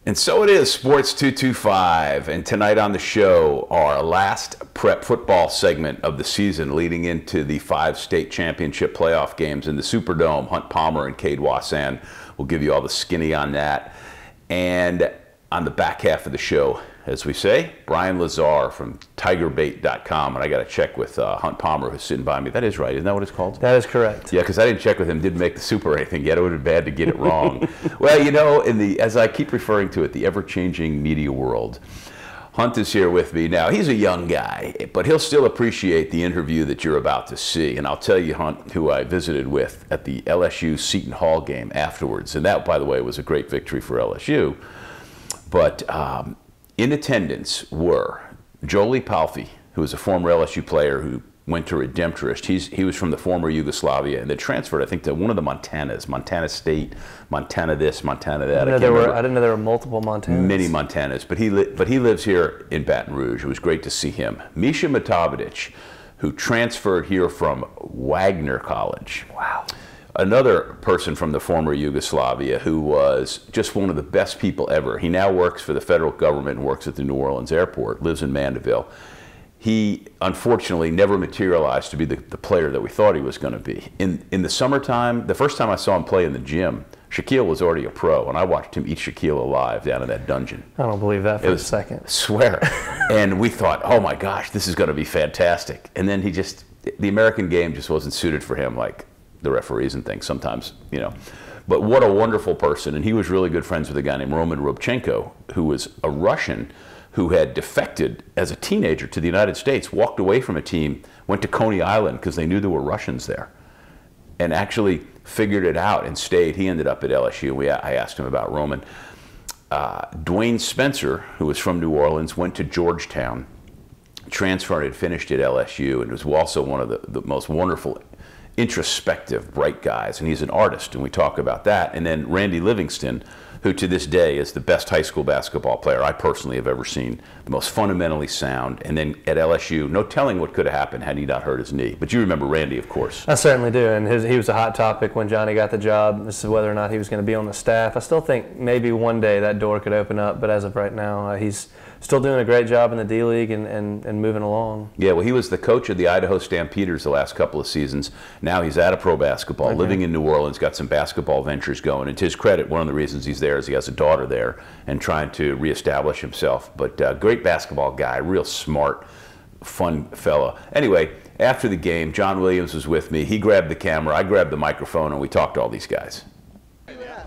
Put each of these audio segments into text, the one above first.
And so it is, Sports 225, and tonight on the show, our last prep football segment of the season leading into the 5 state championship playoff games in the Superdome. Hunt Palmer and Cade Wassan will give you all the skinny on that. And on the back half of the show, as we say, Brian Lazar from TigerBait.com, and I got to check with Hunt Palmer, who's sitting by me. That is right, isn't that what it's called? That is correct. Yeah, because I didn't check with him, didn't make the super or anything yet. It would have been bad to get it wrong. Well, you know, as I keep referring to it, the ever-changing media world, Hunt is here with me. Now, he's a young guy, but he'll still appreciate the interview that you're about to see. And I'll tell you, Hunt, who I visited with at the LSU Seton Hall game afterwards. And that, by the way, was a great victory for LSU. But in attendance were Djole Palfi, who was a former LSU player who went to Redemptorist. He was from the former Yugoslavia, and they transferred, I think, to one of the Montanas, Montana State, Montana this, Montana that. I didn't know there were multiple Montanas. Many Montanas, but he lives here in Baton Rouge. It was great to see him. Misha Mutavdzic, who transferred here from Wagner College. Wow. Another person from the former Yugoslavia who was just one of the best people ever. He now works for the federal government and works at the New Orleans airport, lives in Mandeville. He unfortunately never materialized to be the player that we thought he was going to be. In the summertime, the first time I saw him play in the gym, Shaquille was already a pro, and I watched him eat Shaquille alive down in that dungeon. I don't believe that for a second. I swear. And we thought, oh my gosh, this is going to be fantastic. And then the American game just wasn't suited for him, like the referees and things sometimes, you know. But what a wonderful person. And he was really good friends with a guy named Roman Robchenko, who was a Russian who had defected as a teenager to the United States, walked away from a team, went to Coney Island because they knew there were Russians there, and actually figured it out and stayed. He ended up at LSU. I asked him about Roman. Duane Spencer, who was from New Orleans, went to Georgetown, transferred and finished at LSU, and was also one of the most wonderful, introspective, bright guys, and he's an artist, and we talk about that. And then Randy Livingston, who to this day is the best high school basketball player I personally have ever seen, the most fundamentally sound. And then at LSU, no telling what could have happened had he not hurt his knee. But you remember Randy, of course. I certainly do, and he was a hot topic when Johnny got the job. This is whether or not he was going to be on the staff. I still think maybe one day that door could open up, but as of right now, he's still doing a great job in the D-League and moving along. Yeah, well, he was the coach of the Idaho Stampeders the last couple of seasons. Now he's out of pro basketball, living in New Orleans, got some basketball ventures going. And to his credit, one of the reasons he's there is he has a daughter there and trying to reestablish himself. But great basketball guy, real smart, fun fellow. Anyway, after the game, John Williams was with me. He grabbed the camera, I grabbed the microphone, and we talked to all these guys.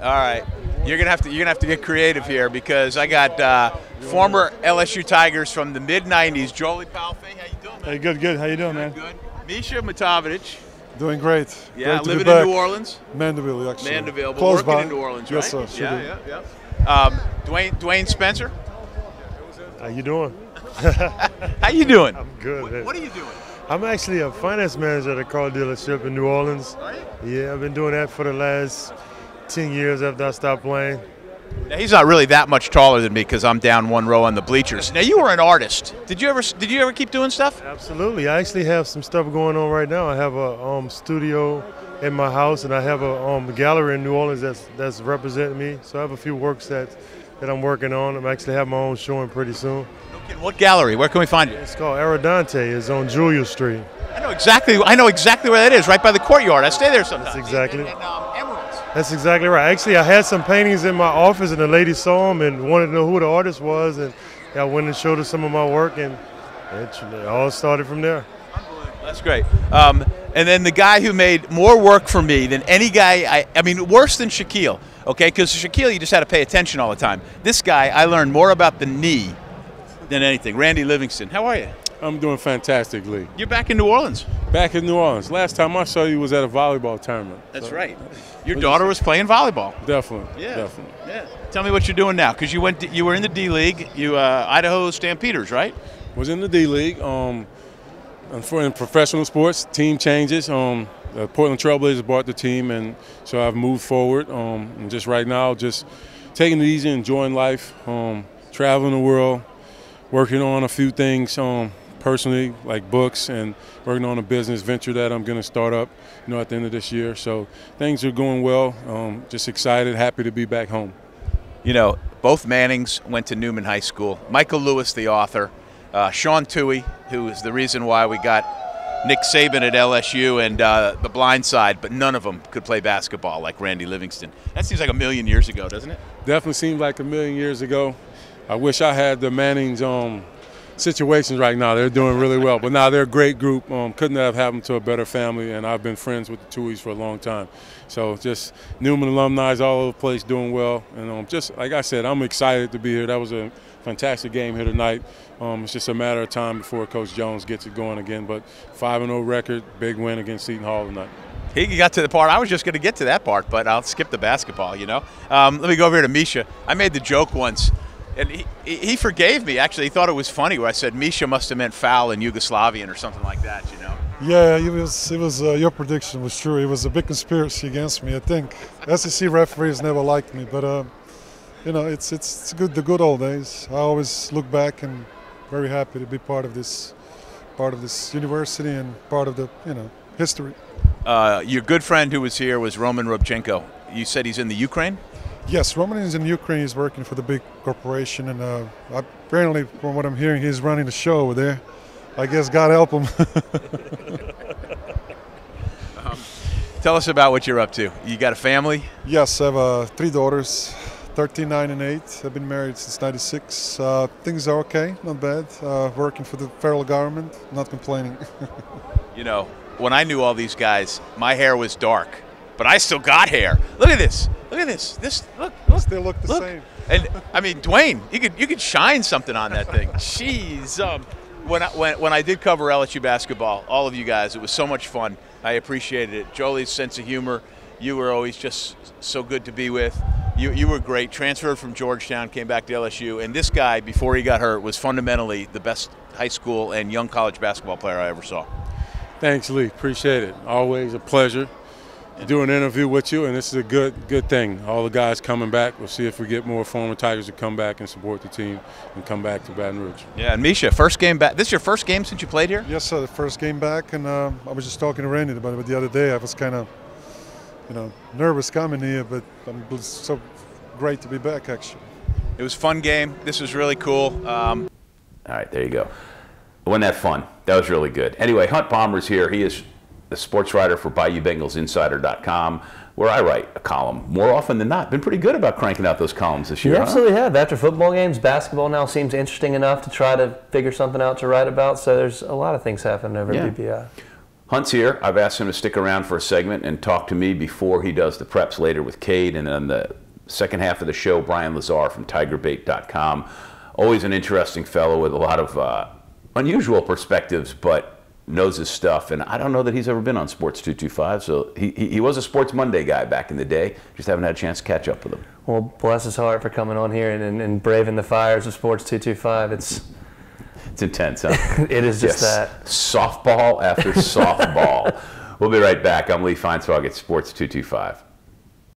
All right, you're gonna have to get creative here because I got former LSU Tigers from the mid-'90s, Djole Palfi. How you doing, man? Hey, good. How you doing, man? Good. Misha Mutavdzic. Doing great. Yeah, great living in New Orleans. Mandeville, actually. Mandeville, but close working by. in New Orleans, right? Yes, sir. Sure yeah. Duane Spencer. How you doing? How you doing? I'm good. What are you doing? I'm actually a finance manager at a car dealership in New Orleans. Are you? Yeah, I've been doing that for the last 10 years after I stopped playing. Now, he's not really that much taller than me because I'm down one row on the bleachers. Now, you were an artist. Did you ever keep doing stuff? Absolutely. I actually have some stuff going on right now. I have a studio in my house, and I have a gallery in New Orleans that's representing me. So I have a few works that I'm working on. I'm actually have my own showing pretty soon. Okay. What gallery? Where can we find it? It's called Aradante. It's on Julia Street. I know exactly where that is, right by the courtyard. I stay there sometimes. That's exactly. Emeralds. That's exactly right. Actually, I had some paintings in my office, and the lady saw them and wanted to know who the artist was, and I went and showed her some of my work, and it all started from there. Unbelievable. That's great. And then the guy who made more work for me than any guy, I mean, worse than Shaquille, okay? Because Shaquille, you just had to pay attention all the time. This guy, I learned more about the knee than anything. Randy Livingston, how are you? I'm doing fantastically. You're back in New Orleans. Back in New Orleans. Last time I saw you was at a volleyball tournament. That's right. Your daughter was playing volleyball. Definitely. Yeah. Definitely. Yeah. Tell me what you're doing now, because you were in the D League. You Idaho Stampeders, right? Was in the D League. In professional sports, team changes. The Portland Trailblazers bought the team, and so I've moved forward. And just right now, just taking it easy, enjoying life, traveling the world, working on a few things. Personally, like books, and working on a business venture that I'm going to start up, at the end of this year. So things are going well. Just excited, happy to be back home. You know, both Mannings went to Newman High School. Michael Lewis, the author. Sean Toohey, who is the reason why we got Nick Saban at LSU and The Blind Side, but none of them could play basketball like Randy Livingston. That seems like a million years ago, doesn't it? Definitely seems like a million years ago. I wish I had the Mannings situations right now. They're doing really well. But now they're a great group. Couldn't have happened to a better family, and I've been friends with the Tooheys for a long time. So just Newman alumni all over the place doing well. And just like I said, I'm excited to be here. That was a fantastic game here tonight. It's just a matter of time before Coach Jones gets it going again. But 5-0 record, big win against Seton Hall tonight. He got to the part. I was just going to get to that part, but I'll skip the basketball, you know. Let me go over here to Misha. I made the joke once, and he forgave me. Actually, he thought it was funny where I said Misha must have meant foul in Yugoslavian or something like that, you know. Yeah, it was your prediction was true. It was a big conspiracy against me, I think. SEC referees never liked me, but you know, it's good, the good old days. I always look back and very happy to be part of this university and part of the, you know, history. Your good friend who was here was Roman Robchenko. You said he's in the Ukraine? Yes, Roman is in Ukraine. He's working for the big corporation, and apparently, from what I'm hearing, he's running the show over there. I guess God help him. Tell us about what you're up to. You got a family? Yes, I have 3 daughters, 13, 9, and 8. I've been married since '96. Things are okay, not bad. Working for the federal government, not complaining. You know, when I knew all these guys, my hair was dark, but I still got hair. Look at this. Look at this. Look. Still look the same. And I mean, Duane, you could shine something on that thing. Jeez. When I did cover LSU basketball, all of you guys, it was so much fun. I appreciated it. Djole's sense of humor, you were always just so good to be with. You were great. Transferred from Georgetown, came back to LSU, and this guy, before he got hurt, was fundamentally the best high school and young college basketball player I ever saw. Thanks, Lee. Appreciate it. Always a pleasure to do an interview with you, and this is a good thing. All the guys coming back. We'll see if we get more former Tigers to come back and support the team and come back to Baton Rouge. Yeah, and Misha, first game back. This is your first game since you played here? Yes, sir. The first game back, and I was just talking to Randy about it the other day. I was kind of, you know, nervous coming here, but it was so great to be back, actually. It was a fun game. This was really cool. All right, there you go. Wasn't that fun? That was really good. Anyway, Hunt Palmer's here. He is the sports writer for BayouBengalsInsider.com, where I write a column more often than not. Been pretty good about cranking out those columns this year. You absolutely have. After football games, basketball now seems interesting enough to try to figure something out to write about. So there's a lot of things happening over at BBI. Hunt's here. I've asked him to stick around for a segment and talk to me before he does the preps later with Cade. And then the second half of the show, Brian Lazar from TigerBait.com. Always an interesting fellow with a lot of unusual perspectives, but knows his stuff. And I don't know that he's ever been on Sports 225, so he was a Sports Monday guy back in the day. Just haven't had a chance to catch up with him. Well, bless his heart for coming on here and braving the fires of Sports 225. It's intense, huh? It is just that. Softball after softball. We'll be right back. I'm Lee Feinswog at Sports 225.